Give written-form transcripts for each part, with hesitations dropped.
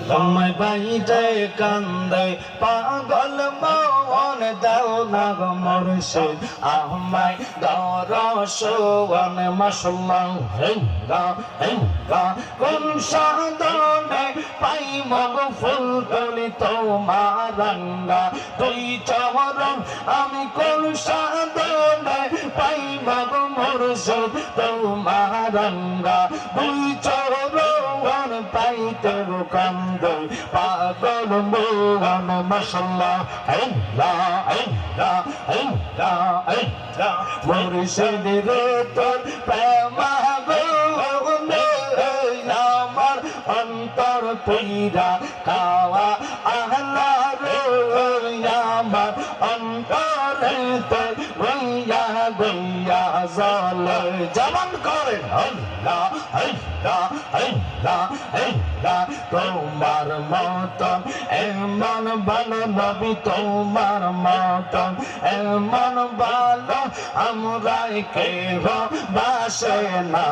তোমায় পাইতে কান্দে পাগল মন দাও না গো মুর্শিদ আমায় দরশন মাশাআল্লাহ কোন সাধনে পাইব গো ফুল কলি তোমার রঙ্গা তুই চরণ আমি কোন সাধনে পাইব গো মুর্শিদ তোমার রঙ্গা তুই চরণ পাইতে কান্দে পাগল মন মাশাআল্লাহ মুর্শিদের তোর প্রেম আমার অন্তর পীরা কাওয়া আহলা রে আমার অন্তরে তোর গইয়া গইয়া জল জবান করেন আল্লাহ আল্লাহ আল্লাহ আল্লাহ তোমার মতন এমন ভালো নবী তোমার মতন এমন ভালো আমরা কেহ বাসে না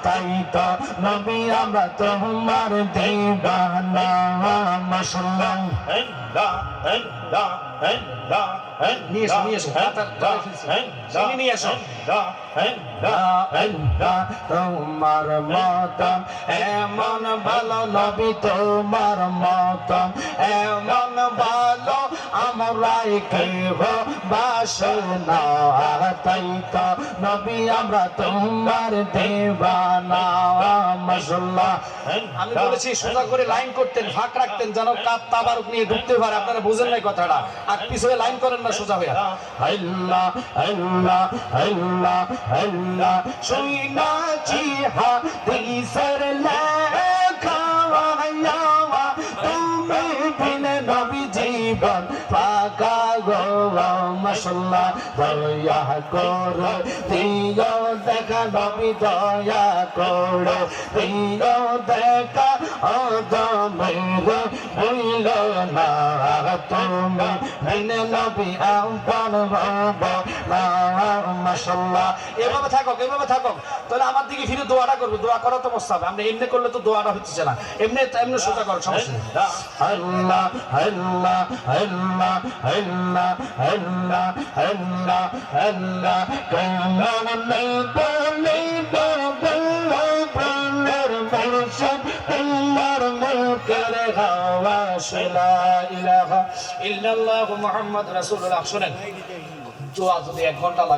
তাই তো নবী আমরা তোমার দিবানা মাশাআল্লাহ আল্লাহ আল্লাহ আল্লাহ নিয়ে এসো তোমার মতন এমন ভালো নবী তোমার মতন এমন ভালো আমরাই কেহ বাসে না তাই তো নবী আমরা তোমার দেবানা মাশাআল্লাহ। আমি বলেছি সোজা করে লাইন করতেন, ফাঁক রাখতেন যেন কাপ তাবারুক নিয়ে ঢুকতে পারে। আপনারা বুঝেন নাই কথাটা, আর পিছনে লাইন করেন না সোজা হয়ে। আল্লাহ আল্লাহ আল্লাহ আল্লাহ শুনাছি হাদিসের লেখা তুমি বিনে নবী জীবন পাকা গো মাশাআল্লাহ দয়া করে দিও দেখা নবী দয়া করে দিও দেখা ও দমের ভুল না তুমি বিনে নবী আপন বাবা না মাশাআল্লাহ। এভাবে থাকো তাহলে আমার দিকে ফিরে দোয়াটা করবে। দোয়া করা তো মস্ত হবে, আমরা এমনি করলে তো দোয়াটা হচ্ছে না। এমনি সোজা করো, সমস্যা নেই। আল্লাহ আল্লাহ আল্লাহ আল্লাহ আল্লাহ আল্লাহ আল্লাহ কেমন নেই বলে বলার মুর্শিদ তোমার মুখের হাওয়া লা ইলাহা ইল্লাল্লাহু মুহাম্মাদুর রাসূলুল্লাহ। শুনেন, দোয়া যদি 1 ঘন্টা লাগে